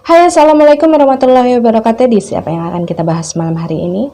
Hai, Assalamualaikum warahmatullahi wabarakatuh. Di siapa yang akan kita bahas malam hari ini?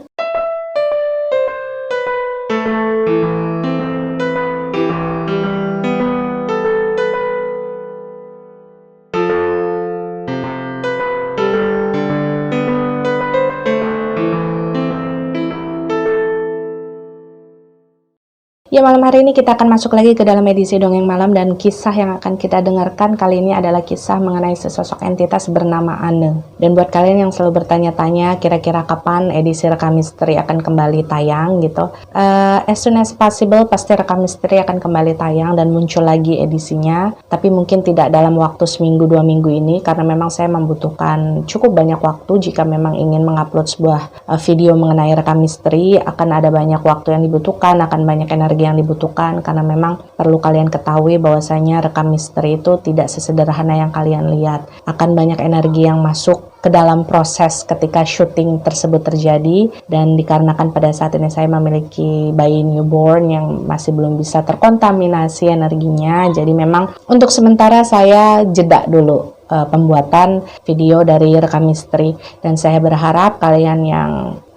Ya, malam hari ini kita akan masuk lagi ke dalam edisi Dongeng Malam, dan kisah yang akan kita dengarkan kali ini adalah kisah mengenai sesosok entitas bernama Anne. Dan buat kalian yang selalu bertanya-tanya kira-kira kapan edisi Rekam Misteri akan kembali tayang gitu, as soon as possible pasti Rekam Misteri akan kembali tayang dan muncul lagi edisinya, tapi mungkin tidak dalam waktu seminggu 2 minggu ini, karena memang saya membutuhkan cukup banyak waktu. Jika memang ingin mengupload sebuah video mengenai Rekam Misteri, akan ada banyak waktu yang dibutuhkan, akan banyak energi yang dibutuhkan, karena memang perlu kalian ketahui bahwasanya Rekam Misteri itu tidak sesederhana yang kalian lihat. Akan banyak energi yang masuk ke dalam proses ketika syuting tersebut terjadi, dan dikarenakan pada saat ini saya memiliki bayi newborn yang masih belum bisa terkontaminasi energinya, jadi memang untuk sementara saya jeda dulu pembuatan video dari Rekam Misteri, dan saya berharap kalian yang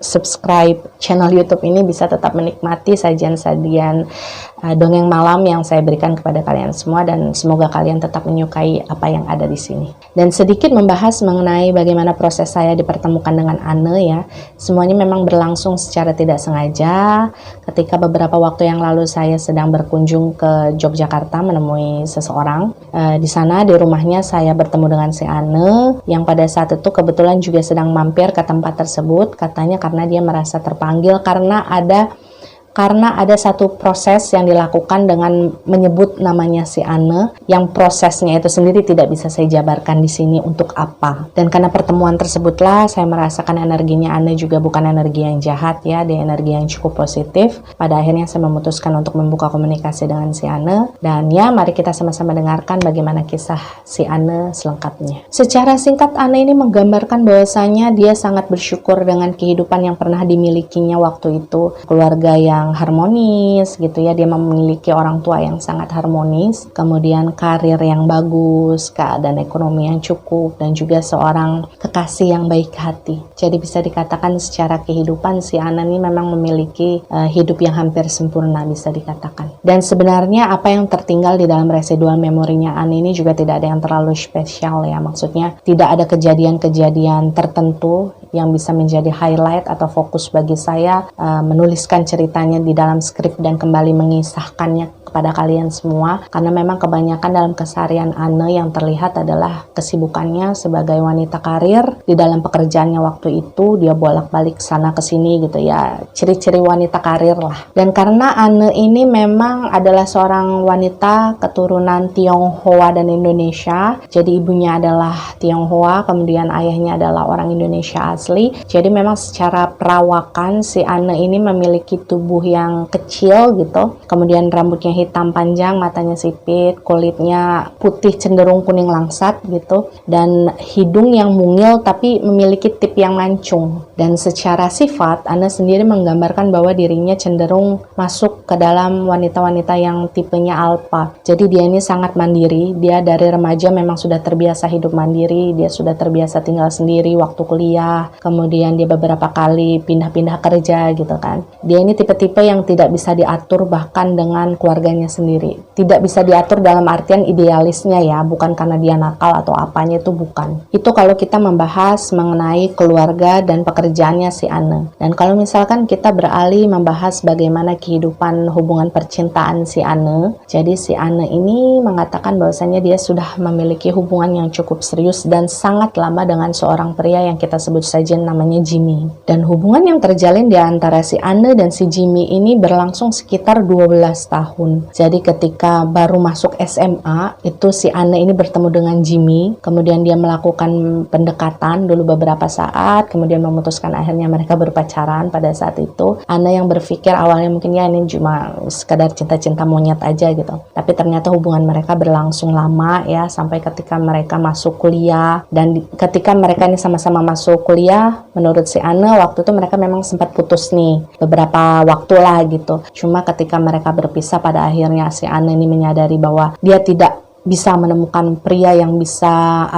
subscribe channel YouTube ini bisa tetap menikmati sajian-sajian dongeng malam yang saya berikan kepada kalian semua, dan semoga kalian tetap menyukai apa yang ada di sini. Dan sedikit membahas mengenai bagaimana proses saya dipertemukan dengan Anne ya. Semuanya memang berlangsung secara tidak sengaja. Ketika beberapa waktu yang lalu saya sedang berkunjung ke Yogyakarta menemui seseorang. Di sana di rumahnya saya bertemu dengan si Anne yang pada saat itu kebetulan juga sedang mampir ke tempat tersebut, katanya karena dia merasa terpanggil karena ada satu proses yang dilakukan dengan menyebut namanya si Anne, yang prosesnya itu sendiri tidak bisa saya jabarkan di sini untuk apa. Dan karena pertemuan tersebutlah saya merasakan energinya Anne juga bukan energi yang jahat ya, dia energi yang cukup positif. Pada akhirnya saya memutuskan untuk membuka komunikasi dengan si Anne, dan ya mari kita sama-sama dengarkan bagaimana kisah si Anne selengkapnya. Secara singkat, Anne ini menggambarkan bahwasanya dia sangat bersyukur dengan kehidupan yang pernah dimilikinya waktu itu, keluarga yang harmonis gitu ya, dia memiliki orang tua yang sangat harmonis, kemudian karir yang bagus, keadaan ekonomi yang cukup, dan juga seorang kekasih yang baik hati. Jadi bisa dikatakan secara kehidupan si Anne ini memang memiliki hidup yang hampir sempurna bisa dikatakan. Dan sebenarnya apa yang tertinggal di dalam residual memorinya Anne ini juga tidak ada yang terlalu spesial ya, maksudnya tidak ada kejadian-kejadian tertentu yang bisa menjadi highlight atau fokus bagi saya menuliskan ceritanya di dalam skrip dan kembali mengisahkannya kepada kalian semua, karena memang kebanyakan dalam keseharian Anne yang terlihat adalah kesibukannya sebagai wanita karir. Di dalam pekerjaannya waktu itu dia bolak-balik sana ke sini gitu ya, ciri-ciri wanita karir lah. Dan karena Anne ini memang adalah seorang wanita keturunan Tionghoa dan Indonesia, jadi ibunya adalah Tionghoa, kemudian ayahnya adalah orang Indonesia asli. Jadi memang secara perawakan si Anne ini memiliki tubuh yang kecil gitu, kemudian rambutnya hitam panjang, matanya sipit, kulitnya putih cenderung kuning langsat gitu, dan hidung yang mungil tapi memiliki tip yang mancung. Dan secara sifat Anne sendiri menggambarkan bahwa dirinya cenderung masuk ke dalam wanita-wanita yang tipenya alpha. Jadi dia ini sangat mandiri, dia dari remaja memang sudah terbiasa hidup mandiri, dia sudah terbiasa tinggal sendiri waktu kuliah, kemudian dia beberapa kali pindah-pindah kerja gitu kan. Dia ini tipe-tipe yang tidak bisa diatur bahkan dengan keluarganya sendiri. Tidak bisa diatur dalam artian idealisnya ya, bukan karena dia nakal atau apanya, itu bukan. Itu kalau kita membahas mengenai keluarga dan pekerjaannya si Anne. Dan kalau misalkan kita beralih membahas bagaimana kehidupan hubungan percintaan si Anne, jadi si Anne ini mengatakan bahwasanya dia sudah memiliki hubungan yang cukup serius dan sangat lama dengan seorang pria yang kita sebut saja namanya Jimmy. Dan hubungan yang terjalin di antara si Anne dan si Jimmy ini berlangsung sekitar 12 tahun. Jadi ketika baru masuk SMA, itu si Anne ini bertemu dengan Jimmy, kemudian dia melakukan pendekatan dulu beberapa saat, kemudian memutuskan akhirnya mereka berpacaran. Pada saat itu Anne yang berpikir awalnya mungkin ya ini cuma sekadar cinta-cinta monyet aja gitu, tapi ternyata hubungan mereka berlangsung lama ya, sampai ketika mereka masuk kuliah. Dan ketika mereka ini sama-sama masuk kuliah, menurut si Anne waktu itu mereka memang sempat putus nih beberapa waktu lah gitu. Cuma ketika mereka berpisah, pada akhirnya si Anne ini menyadari bahwa dia tidak bisa menemukan pria yang bisa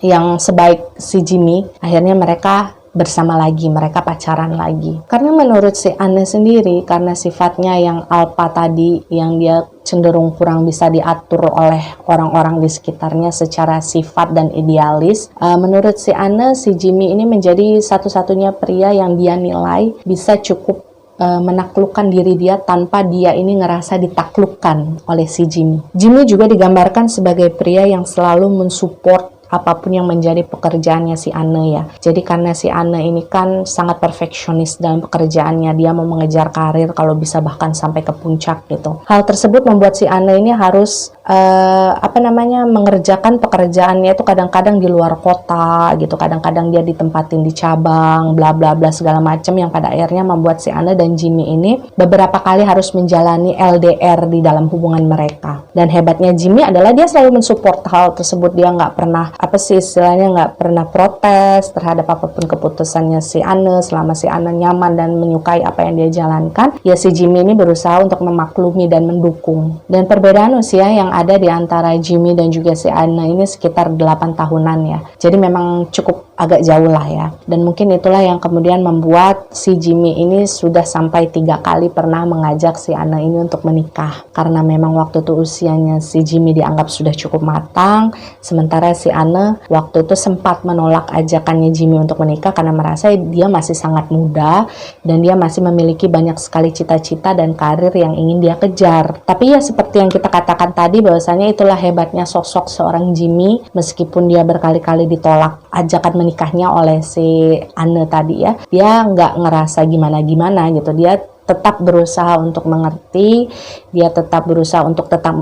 yang sebaik si Jimmy, akhirnya mereka bersama lagi, mereka pacaran lagi. Karena menurut si Anne sendiri, karena sifatnya yang alpha tadi, yang dia cenderung kurang bisa diatur oleh orang-orang di sekitarnya secara sifat dan idealis, menurut si Anne, si Jimmy ini menjadi satu-satunya pria yang dia nilai bisa cukup menaklukkan diri dia tanpa dia ini ngerasa ditaklukkan oleh si Jimmy. Jimmy juga digambarkan sebagai pria yang selalu mensupport apapun yang menjadi pekerjaannya si Anne ya. Jadi karena si Anne ini kan sangat perfeksionis dalam pekerjaannya, dia mau mengejar karir kalau bisa bahkan sampai ke puncak gitu. Hal tersebut membuat si Anne ini harus mengerjakan pekerjaannya itu kadang-kadang di luar kota gitu, kadang-kadang dia ditempatin di cabang, bla bla bla segala macam, yang pada akhirnya membuat si Anne dan Jimmy ini beberapa kali harus menjalani LDR di dalam hubungan mereka. Dan hebatnya Jimmy adalah dia selalu mensupport hal tersebut, dia nggak pernah nggak pernah protes terhadap apapun keputusannya si Anne selama si Anne nyaman dan menyukai apa yang dia jalankan. Ya si Jimmy ini berusaha untuk memaklumi dan mendukung. Dan perbedaan usia yang ada di antara Jimmy dan juga si Anne ini sekitar 8 tahunan ya. Jadi memang cukup agak jauh lah ya. Dan mungkin itulah yang kemudian membuat si Jimmy ini sudah sampai 3 kali pernah mengajak si Anne ini untuk menikah. Karena memang waktu itu usianya si Jimmy dianggap sudah cukup matang, sementara si Anne waktu itu sempat menolak ajakannya Jimmy untuk menikah karena merasa dia masih sangat muda dan dia masih memiliki banyak sekali cita-cita dan karir yang ingin dia kejar. Tapi ya seperti yang kita katakan tadi, bahwasanya itulah hebatnya sosok seorang Jimmy, meskipun dia berkali-kali ditolak ajakan menikahnya oleh si Anne tadi ya, dia nggak ngerasa gimana-gimana gitu, dia tetap berusaha untuk mengerti, dia tetap berusaha untuk tetap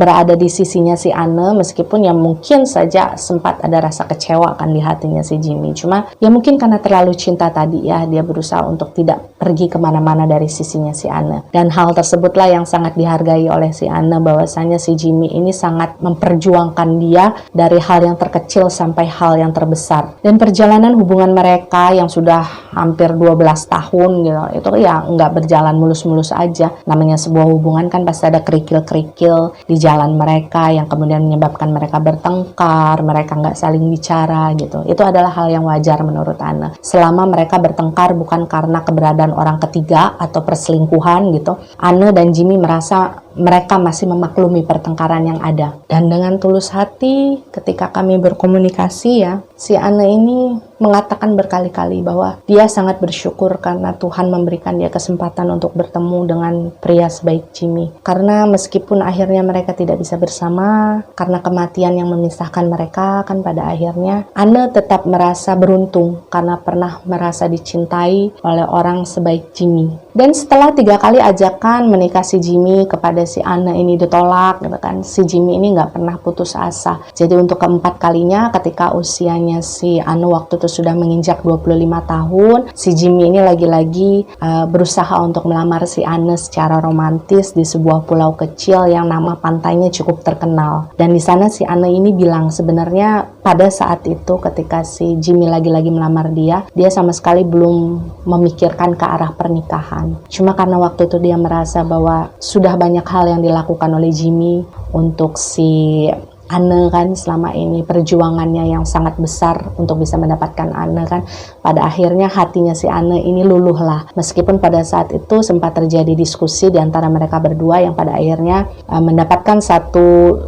berada di sisinya si Anne, meskipun ya mungkin saja sempat ada rasa kecewa kan di hatinya si Jimmy. Cuma ya mungkin karena terlalu cinta tadi ya, dia berusaha untuk tidak pergi kemana-mana dari sisinya si Anne. Dan hal tersebutlah yang sangat dihargai oleh si Anne, bahwasanya si Jimmy ini sangat memperjuangkan dia dari hal yang terkecil sampai hal yang terbesar. Dan perjalanan hubungan mereka yang sudah hampir 12 tahun gitu, itu ya nggak berjalan mulus-mulus aja. Namanya sebuah hubungan kan pasti ada kerikil-kerikil di jalan mereka yang kemudian menyebabkan mereka bertengkar, mereka nggak saling bicara gitu. Itu adalah hal yang wajar menurut Anne. Selama mereka bertengkar bukan karena keberadaan orang ketiga atau perselingkuhan gitu, Anne dan Jimmy merasa mereka masih memaklumi pertengkaran yang ada. Dan dengan tulus hati ketika kami berkomunikasi ya, si Anne ini mengatakan berkali-kali bahwa dia sangat bersyukur karena Tuhan memberikan dia kesempatan untuk bertemu dengan pria sebaik Jimmy. Karena meskipun akhirnya mereka tidak bisa bersama karena kematian yang memisahkan mereka, kan pada akhirnya Anne tetap merasa beruntung karena pernah merasa dicintai oleh orang sebaik Jimmy. Dan setelah 3 kali ajakan menikah si Jimmy kepada si Anne ini ditolak gitu kan, si Jimmy ini nggak pernah putus asa. Jadi untuk keempat kalinya ketika usianya si Anne waktu itu sudah menginjak 25 tahun, si Jimmy ini lagi-lagi berusaha untuk melamar si Anne secara romantis di sebuah pulau kecil yang nama pantainya cukup terkenal. Dan di sana si Anne ini bilang sebenarnya pada saat itu ketika si Jimmy lagi-lagi melamar dia sama sekali belum memikirkan ke arah pernikahan. Cuma karena waktu itu dia merasa bahwa sudah banyak hal yang dilakukan oleh Jimmy untuk si Anne kan selama ini, perjuangannya yang sangat besar untuk bisa mendapatkan Anne kan, pada akhirnya hatinya si Anne ini luluh lah. Meskipun pada saat itu sempat terjadi diskusi di antara mereka berdua yang pada akhirnya mendapatkan satu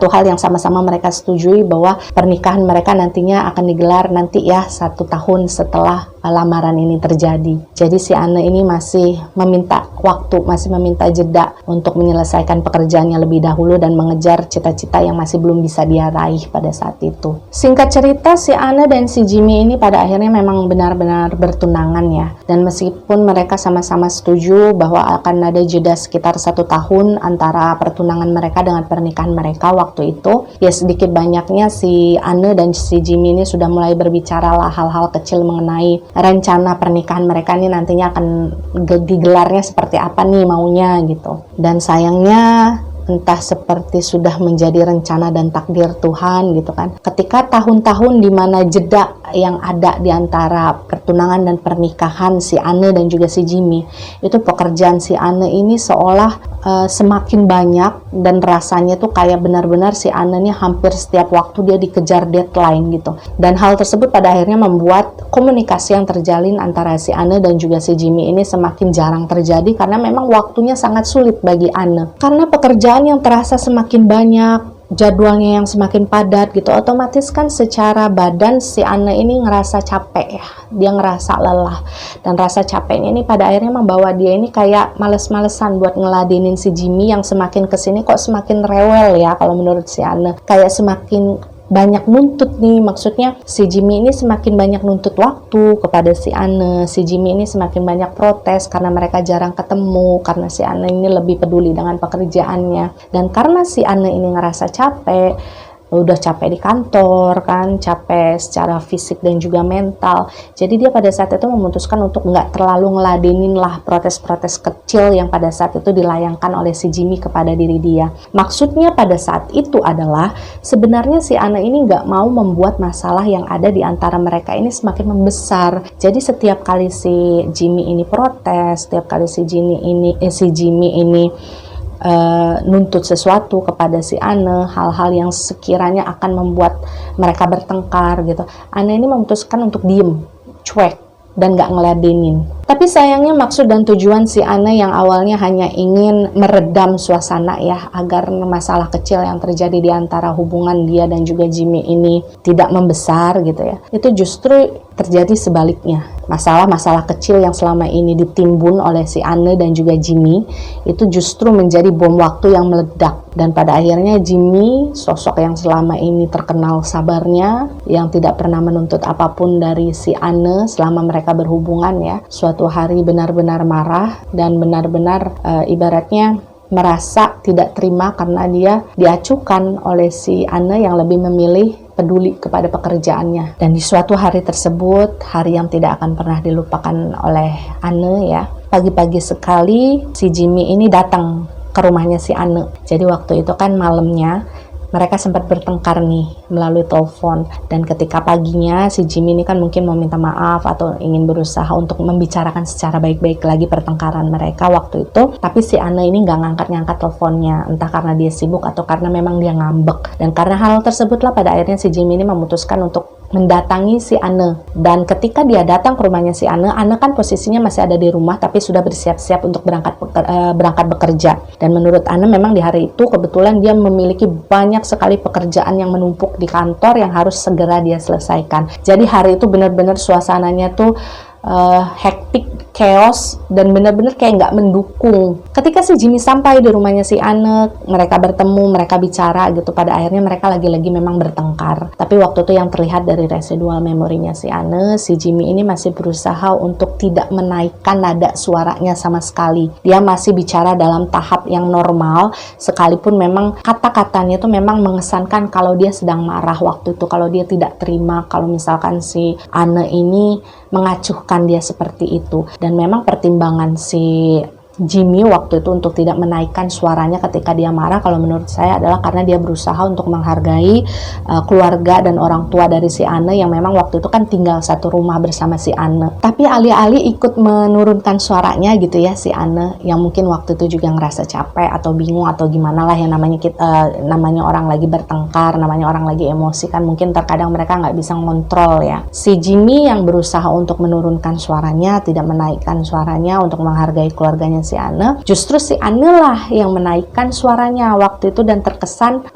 hal yang sama-sama mereka setujui, bahwa pernikahan mereka nantinya akan digelar nanti ya 1 tahun setelah lamaran ini terjadi. Jadi si Anne ini masih meminta waktu, masih meminta jeda untuk menyelesaikan pekerjaannya lebih dahulu dan mengejar cita-cita yang masih belum bisa dia raih pada saat itu. Singkat cerita, si Anne dan si Jimmy ini pada akhirnya memang benar-benar bertunangan ya. Dan meskipun mereka sama-sama setuju bahwa akan ada jeda sekitar 1 tahun antara pertunangan mereka dengan pernikahan mereka waktu itu, ya sedikit banyaknya si Anne dan si Jimmy ini sudah mulai berbicara lah hal-hal kecil mengenai rencana pernikahan mereka ini nantinya akan digelarnya seperti apa nih maunya gitu. Dan sayangnya entah seperti sudah menjadi rencana dan takdir Tuhan gitu kan. Ketika tahun-tahun di mana jeda yang ada di antara pertunangan dan pernikahan si Anne dan juga si Jimmy, itu pekerjaan si Anne ini seolah semakin banyak dan rasanya tuh kayak benar-benar si Anne ini hampir setiap waktu dia dikejar deadline gitu. Dan hal tersebut pada akhirnya membuat komunikasi yang terjalin antara si Anne dan juga si Jimmy ini semakin jarang terjadi karena memang waktunya sangat sulit bagi Anne. Karena pekerjaan yang terasa semakin banyak, jadwalnya yang semakin padat gitu, otomatis kan secara badan si Anne ini ngerasa capek ya, dia ngerasa lelah, dan rasa capeknya ini pada akhirnya membawa dia ini kayak males-malesan buat ngeladenin si Jimmy yang semakin kesini kok semakin rewel ya kalau menurut si Anne, kayak semakin banyak nuntut nih, maksudnya si Jimmy ini semakin banyak nuntut waktu kepada si Anne, si Jimmy ini semakin banyak protes karena mereka jarang ketemu, karena si Anne ini lebih peduli dengan pekerjaannya, dan karena si Anne ini ngerasa capek, udah capek di kantor kan, capek secara fisik dan juga mental, jadi dia pada saat itu memutuskan untuk nggak terlalu ngeladenin lah protes-protes kecil yang pada saat itu dilayangkan oleh si Jimmy kepada diri dia. Maksudnya pada saat itu adalah sebenarnya si Anne ini nggak mau membuat masalah yang ada di antara mereka ini semakin membesar. Jadi setiap kali si Jimmy ini protes, setiap kali si Jimmy ini nuntut sesuatu kepada si Anne, hal-hal yang sekiranya akan membuat mereka bertengkar gitu, Anne ini memutuskan untuk diem, cuek, dan gak ngeladenin. Tapi sayangnya maksud dan tujuan si Anne yang awalnya hanya ingin meredam suasana ya, agar masalah kecil yang terjadi di antara hubungan dia dan juga Jimmy ini tidak membesar gitu ya, itu justru terjadi sebaliknya. Masalah-masalah kecil yang selama ini ditimbun oleh si Anne dan juga Jimmy itu justru menjadi bom waktu yang meledak, dan pada akhirnya Jimmy, sosok yang selama ini terkenal sabarnya, yang tidak pernah menuntut apapun dari si Anne selama mereka berhubungan ya, suatu hari benar-benar marah dan benar-benar ibaratnya merasa tidak terima karena dia diacuhkan oleh si Anne yang lebih memilih peduli kepada pekerjaannya. Dan di suatu hari tersebut, hari yang tidak akan pernah dilupakan oleh Anne ya, pagi-pagi sekali si Jimmy ini datang ke rumahnya si Anne. Jadi waktu itu kan malamnya mereka sempat bertengkar nih melalui telepon, dan ketika paginya si Jimmy ini kan mungkin mau minta maaf atau ingin berusaha untuk membicarakan secara baik-baik lagi pertengkaran mereka waktu itu, tapi si Anne ini nggak ngangkat-ngangkat teleponnya, entah karena dia sibuk atau karena memang dia ngambek. Dan karena hal tersebutlah pada akhirnya si Jimmy ini memutuskan untuk mendatangi si Anne. Dan ketika dia datang ke rumahnya si Anne, Anne kan posisinya masih ada di rumah tapi sudah bersiap-siap untuk berangkat bekerja. Dan menurut Anne memang di hari itu kebetulan dia memiliki banyak sekali pekerjaan yang menumpuk di kantor yang harus segera dia selesaikan. Jadi hari itu benar-benar suasananya tuh hektik, chaos, dan benar-benar kayak nggak mendukung. Ketika si Jimmy sampai di rumahnya si Anne, mereka bertemu, mereka bicara gitu, pada akhirnya mereka lagi-lagi memang bertengkar. Tapi waktu itu yang terlihat dari residual memorinya si Anne, si Jimmy ini masih berusaha untuk tidak menaikkan nada suaranya sama sekali. Dia masih bicara dalam tahap yang normal, sekalipun memang kata-katanya itu memang mengesankan kalau dia sedang marah waktu itu, kalau dia tidak terima kalau misalkan si Anne ini mengacuhkan dia seperti itu. Dan memang pertimbangan si Jimmy waktu itu untuk tidak menaikkan suaranya ketika dia marah, kalau menurut saya adalah karena dia berusaha untuk menghargai keluarga dan orang tua dari si Anne yang memang waktu itu kan tinggal satu rumah bersama si Anne. Tapi alih-alih ikut menurunkan suaranya gitu ya si Anne, yang mungkin waktu itu juga ngerasa capek atau bingung atau gimana lah, yang namanya orang lagi bertengkar, namanya orang lagi emosi kan, mungkin terkadang mereka nggak bisa ngontrol ya. Si Jimmy yang berusaha untuk menurunkan suaranya, tidak menaikkan suaranya untuk menghargai keluarganya si Anne, justru si Anne lah yang menaikkan suaranya waktu itu, dan terkesan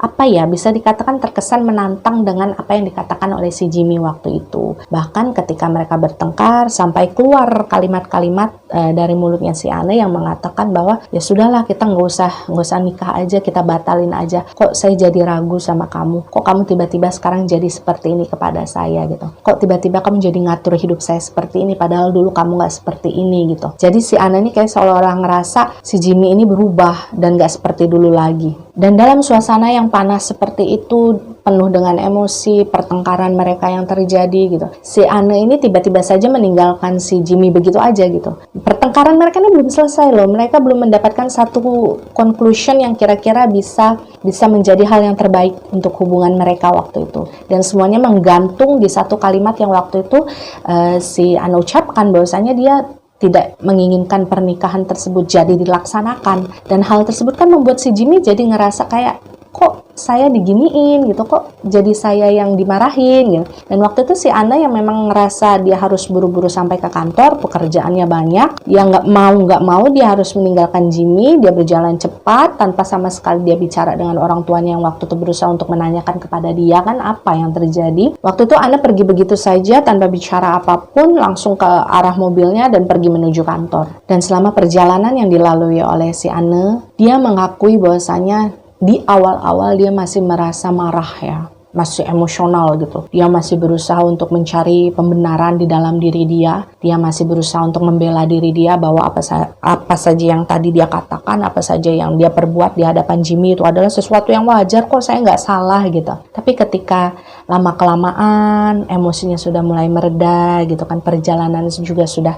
bisa dikatakan terkesan menantang dengan apa yang dikatakan oleh si Jimmy waktu itu. Bahkan ketika mereka bertengkar sampai keluar kalimat-kalimat dari mulutnya si Anne yang mengatakan bahwa ya sudahlah, kita nggak usah nikah aja, kita batalin aja. Kok saya jadi ragu sama kamu? Kok kamu tiba-tiba sekarang jadi seperti ini kepada saya gitu? Kok tiba-tiba kamu jadi ngatur hidup saya seperti ini padahal dulu kamu nggak seperti ini gitu. Jadi si Anne ini kayak seolah-olah ngerasa si Jimmy ini berubah dan gak seperti dulu lagi. Dan dalam suasana yang panas seperti itu, penuh dengan emosi, pertengkaran mereka yang terjadi gitu. Si Anne ini tiba-tiba saja meninggalkan si Jimmy begitu aja gitu. Pertengkaran mereka ini belum selesai loh. Mereka belum mendapatkan satu conclusion yang kira-kira bisa menjadi hal yang terbaik untuk hubungan mereka waktu itu. Dan semuanya menggantung di satu kalimat yang waktu itu si Anne ucapkan, bahwasanya dia tidak menginginkan pernikahan tersebut jadi dilaksanakan. Dan hal tersebut kan membuat si Jimmy jadi ngerasa kayak, kok saya diginiin gitu, kok jadi saya yang dimarahin gitu. Dan waktu itu si Anna yang memang ngerasa dia harus buru-buru sampai ke kantor, pekerjaannya banyak, dia nggak mau dia harus meninggalkan Jimmy. Dia berjalan cepat tanpa sama sekali dia bicara dengan orang tuanya yang waktu itu berusaha untuk menanyakan kepada dia kan apa yang terjadi. Waktu itu Anna pergi begitu saja tanpa bicara apapun, langsung ke arah mobilnya dan pergi menuju kantor. Dan selama perjalanan yang dilalui oleh si Anna, dia mengakui bahwasanya di awal-awal dia masih merasa marah ya, masih emosional gitu. Dia masih berusaha untuk mencari pembenaran di dalam diri dia. Dia masih berusaha untuk membela diri dia bahwa apa saja yang tadi dia katakan, apa saja yang dia perbuat di hadapan Jimmy itu adalah sesuatu yang wajar kok, saya nggak salah gitu. Tapi ketika lama-kelamaan emosinya sudah mulai mereda gitu kan, perjalanan juga sudah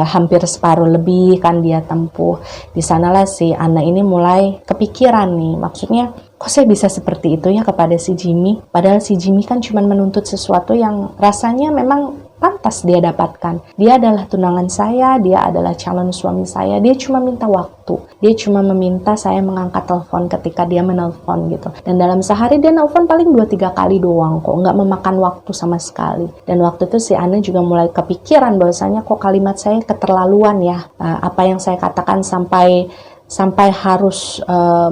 hampir separuh lebih kan dia tempuh. Di sanalah si Anna ini mulai kepikiran nih, maksudnya kok saya bisa seperti itu ya kepada si Jimmy? Padahal si Jimmy kan cuma menuntut sesuatu yang rasanya memang pantas dia dapatkan. Dia adalah tunangan saya, dia adalah calon suami saya. Dia cuma minta waktu. Dia cuma meminta saya mengangkat telepon ketika dia menelpon gitu. Dan dalam sehari dia nelpon paling 2-3 kali doang kok, nggak memakan waktu sama sekali. Dan waktu itu si Anna juga mulai kepikiran bahwasanya kok kalimat saya keterlaluan ya. Apa yang saya katakan sampai harus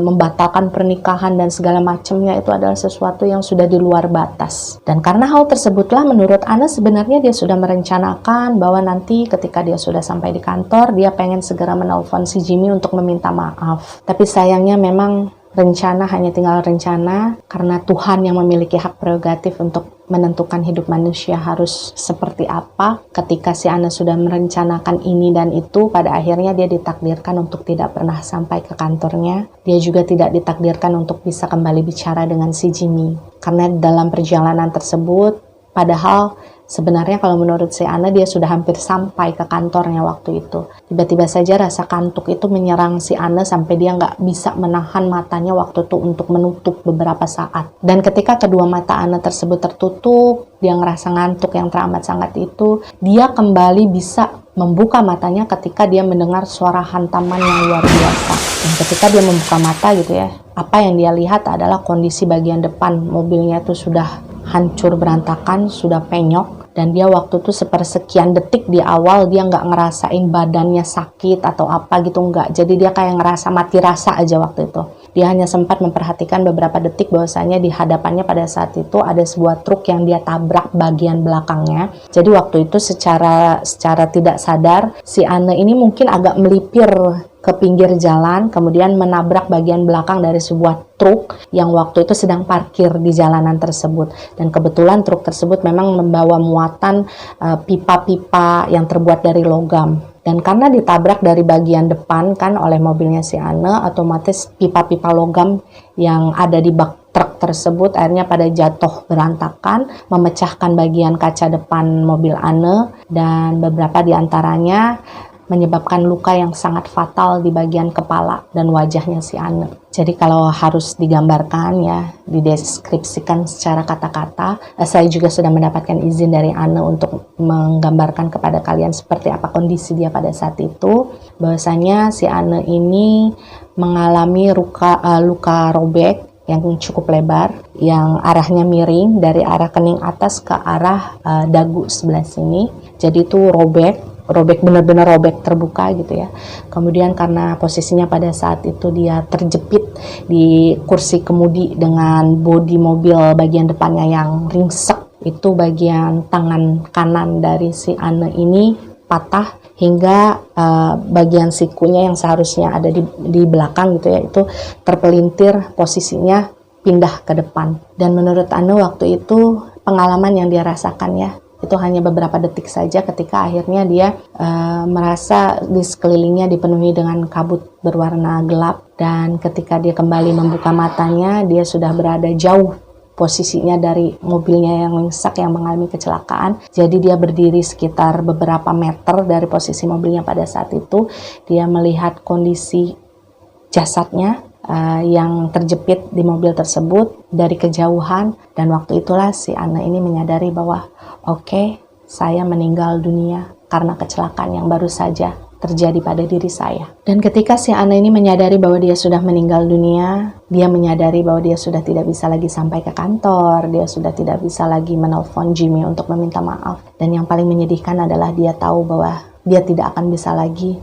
membatalkan pernikahan dan segala macamnya itu adalah sesuatu yang sudah di luar batas. Dan karena hal tersebutlah menurut Anna sebenarnya dia sudah merencanakan bahwa nanti ketika dia sudah sampai di kantor, dia pengen segera menelpon si Jimmy untuk meminta maaf. Tapi sayangnya memang rencana hanya tinggal rencana, karena Tuhan yang memiliki hak prerogatif untuk menentukan hidup manusia harus seperti apa. Ketika si Anna sudah merencanakan ini dan itu, pada akhirnya dia ditakdirkan untuk tidak pernah sampai ke kantornya. Dia juga tidak ditakdirkan untuk bisa kembali bicara dengan si Jimmy. Karena dalam perjalanan tersebut, padahal sebenarnya kalau menurut si Anna dia sudah hampir sampai ke kantornya waktu itu. Tiba-tiba saja rasa kantuk itu menyerang si Anna sampai dia nggak bisa menahan matanya waktu itu untuk menutup beberapa saat. Dan ketika kedua mata Anna tersebut tertutup, dia ngerasa ngantuk yang teramat sangat itu, dia kembali bisa membuka matanya ketika dia mendengar suara hantaman yang luar biasa. Dan ketika dia membuka mata gitu ya, apa yang dia lihat adalah kondisi bagian depan mobilnya itu sudah hancur berantakan, sudah penyok. Dan dia waktu itu sepersekian detik di awal dia nggak ngerasain badannya sakit atau apa gitu, nggak. Jadi dia kayak ngerasa mati rasa aja waktu itu. Dia hanya sempat memperhatikan beberapa detik bahwasanya di hadapannya pada saat itu ada sebuah truk yang dia tabrak bagian belakangnya. Jadi waktu itu secara tidak sadar si Anne ini mungkin agak melipir ke pinggir jalan, kemudian menabrak bagian belakang dari sebuah truk yang waktu itu sedang parkir di jalanan tersebut. Dan kebetulan truk tersebut memang membawa muatan pipa-pipa yang terbuat dari logam. Dan karena ditabrak dari bagian depan kan oleh mobilnya si Anne, otomatis pipa-pipa logam yang ada di bak truk tersebut akhirnya pada jatuh berantakan, memecahkan bagian kaca depan mobil Anne, dan beberapa diantaranya menyebabkan luka yang sangat fatal di bagian kepala dan wajahnya si Anne. Jadi kalau harus digambarkan ya, dideskripsikan secara kata-kata, saya juga sudah mendapatkan izin dari Anne untuk menggambarkan kepada kalian seperti apa kondisi dia pada saat itu. Bahwasanya si Anne ini mengalami luka robek yang cukup lebar, yang arahnya miring dari arah kening atas ke arah dagu sebelah sini. Jadi itu robek benar-benar robek terbuka gitu ya. Kemudian karena posisinya pada saat itu dia terjepit di kursi kemudi dengan bodi mobil bagian depannya yang ringsek, itu bagian tangan kanan dari si Anne ini patah hingga bagian sikunya yang seharusnya ada di belakang gitu ya, itu terpelintir, posisinya pindah ke depan. Dan menurut Anne waktu itu pengalaman yang dia rasakan ya, itu hanya beberapa detik saja ketika akhirnya dia merasa di sekelilingnya dipenuhi dengan kabut berwarna gelap, dan ketika dia kembali membuka matanya dia sudah berada jauh posisinya dari mobilnya yang ringsek yang mengalami kecelakaan. Jadi dia berdiri sekitar beberapa meter dari posisi mobilnya pada saat itu. Dia melihat kondisi jasadnya yang terjepit di mobil tersebut dari kejauhan, dan waktu itulah si Anne ini menyadari bahwa oke, saya meninggal dunia karena kecelakaan yang baru saja terjadi pada diri saya. Dan ketika si Anne ini menyadari bahwa dia sudah meninggal dunia, dia menyadari bahwa dia sudah tidak bisa lagi sampai ke kantor, dia sudah tidak bisa lagi menelpon Jimmy untuk meminta maaf. Dan yang paling menyedihkan adalah dia tahu bahwa dia tidak akan bisa lagi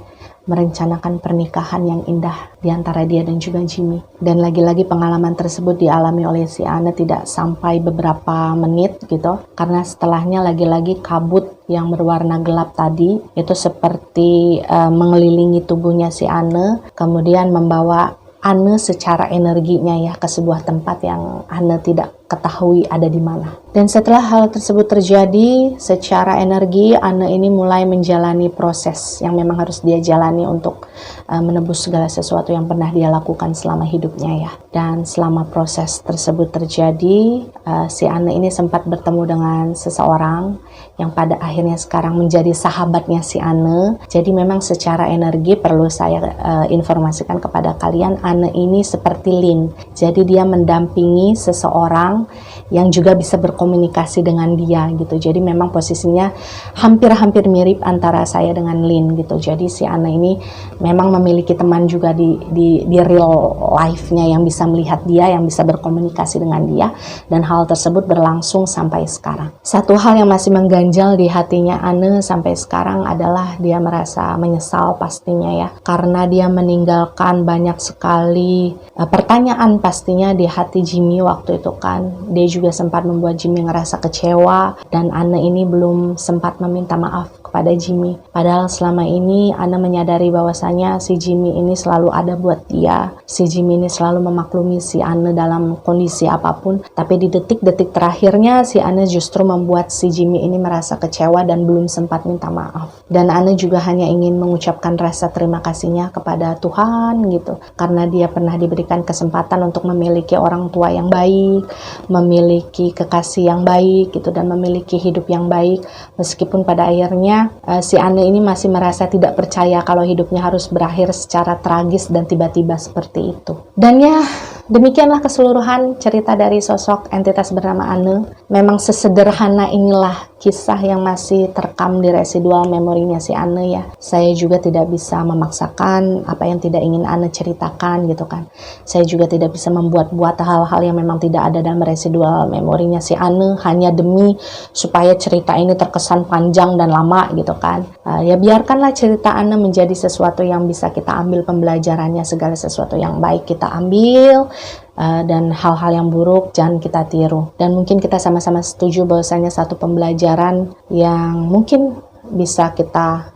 merencanakan pernikahan yang indah di antara dia dan juga Jimmy. Dan lagi-lagi pengalaman tersebut dialami oleh si Anne tidak sampai beberapa menit gitu, karena setelahnya lagi-lagi kabut yang berwarna gelap tadi itu seperti mengelilingi tubuhnya si Anne, kemudian membawa Anne secara energinya ya ke sebuah tempat yang Anne tidak ketahui ada di mana. Dan setelah hal tersebut terjadi, secara energi Anne ini mulai menjalani proses yang memang harus dia jalani untuk menebus segala sesuatu yang pernah dia lakukan selama hidupnya ya. Dan selama proses tersebut terjadi, si Anne ini sempat bertemu dengan seseorang yang pada akhirnya sekarang menjadi sahabatnya si Anne. Jadi memang secara energi perlu saya informasikan kepada kalian, Anne ini seperti Lin. Jadi dia mendampingi seseorang yang juga bisa berkomunikasi dengan dia gitu. Jadi memang posisinya hampir-hampir mirip antara saya dengan Lin gitu. Jadi si Anne ini memang memiliki teman juga di real life-nya yang bisa melihat dia, yang bisa berkomunikasi dengan dia, dan hal tersebut berlangsung sampai sekarang. Satu hal yang masih mengganjal di hatinya Anne sampai sekarang adalah dia merasa menyesal pastinya ya, karena dia meninggalkan banyak sekali pertanyaan pastinya di hati Jimmy waktu itu kan. Dia juga sempat membuat Jimmy ngerasa kecewa, dan Anne ini belum sempat meminta maaf kepada Jimmy. Padahal selama ini Anne menyadari bahwasanya si Jimmy ini selalu ada buat dia. Si Jimmy ini selalu memaklumi si Anne dalam kondisi apapun. Tapi di detik-detik terakhirnya si Anne justru membuat si Jimmy ini merasa kecewa dan belum sempat minta maaf. Dan Anne juga hanya ingin mengucapkan rasa terima kasihnya kepada Tuhan gitu, karena dia pernah diberikan kesempatan untuk memiliki orang tua yang baik, memiliki kekasih yang baik gitu, dan memiliki hidup yang baik. Meskipun pada akhirnya si Anne ini masih merasa tidak percaya kalau hidupnya harus berakhir secara tragis dan tiba-tiba seperti itu. Dan ya, demikianlah keseluruhan cerita dari sosok entitas bernama Anne. Memang sesederhana inilah kisah yang masih terekam di residual memorinya si Anne ya. Saya juga tidak bisa memaksakan apa yang tidak ingin Anne ceritakan gitu kan. Saya juga tidak bisa membuat-buat hal-hal yang memang tidak ada dalam residual memorinya si Anne hanya demi supaya cerita ini terkesan panjang dan lama gitu kan. Ya biarkanlah cerita Anne menjadi sesuatu yang bisa kita ambil pembelajarannya, segala sesuatu yang baik kita ambil, dan hal-hal yang buruk jangan kita tiru. Dan mungkin kita sama-sama setuju bahwasanya satu pembelajaran yang mungkin bisa kita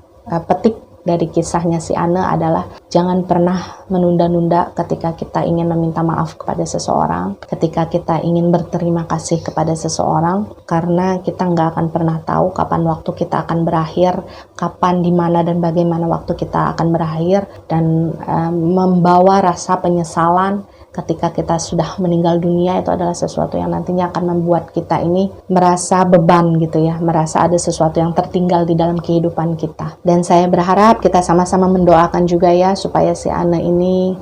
petik dari kisahnya si Anne adalah jangan pernah menunda-nunda ketika kita ingin meminta maaf kepada seseorang, ketika kita ingin berterima kasih kepada seseorang, karena kita nggak akan pernah tahu kapan waktu kita akan berakhir, kapan, di mana, dan bagaimana waktu kita akan berakhir, dan membawa rasa penyesalan ketika kita sudah meninggal dunia itu adalah sesuatu yang nantinya akan membuat kita ini merasa beban gitu ya, merasa ada sesuatu yang tertinggal di dalam kehidupan kita. Dan saya berharap kita sama-sama mendoakan juga ya supaya si Anne ini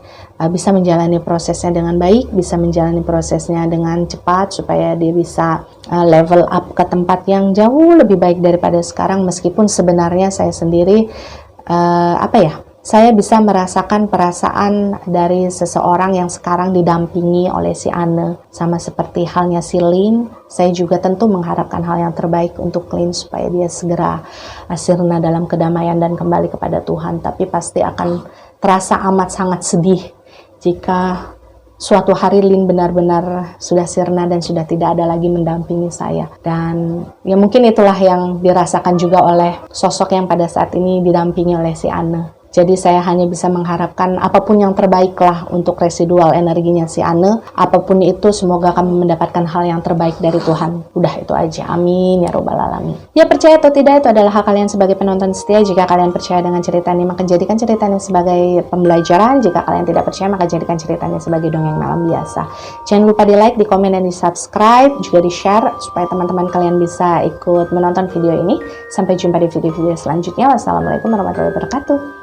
bisa menjalani prosesnya dengan baik, bisa menjalani prosesnya dengan cepat, supaya dia bisa level up ke tempat yang jauh lebih baik daripada sekarang. Meskipun sebenarnya saya sendiri saya bisa merasakan perasaan dari seseorang yang sekarang didampingi oleh si Anne. Sama seperti halnya si Lin, saya juga tentu mengharapkan hal yang terbaik untuk Lin supaya dia segera sirna dalam kedamaian dan kembali kepada Tuhan. Tapi pasti akan terasa amat sangat sedih jika suatu hari Lin benar-benar sudah sirna dan sudah tidak ada lagi mendampingi saya. Dan ya mungkin itulah yang dirasakan juga oleh sosok yang pada saat ini didampingi oleh si Anne. Jadi saya hanya bisa mengharapkan apapun yang terbaik lah untuk residual energinya si Ane. Apapun itu semoga kamu mendapatkan hal yang terbaik dari Tuhan. Udah itu aja. Amin ya robbal alamin. Ya percaya atau tidak itu adalah hak kalian sebagai penonton setia. Jika kalian percaya dengan cerita ini maka jadikan cerita ini sebagai pembelajaran. Jika kalian tidak percaya maka jadikan ceritanya sebagai dongeng malam biasa. Jangan lupa di like, di komen, dan di subscribe. Juga di share supaya teman-teman kalian bisa ikut menonton video ini. Sampai jumpa di video-video selanjutnya. Wassalamualaikum warahmatullahi wabarakatuh.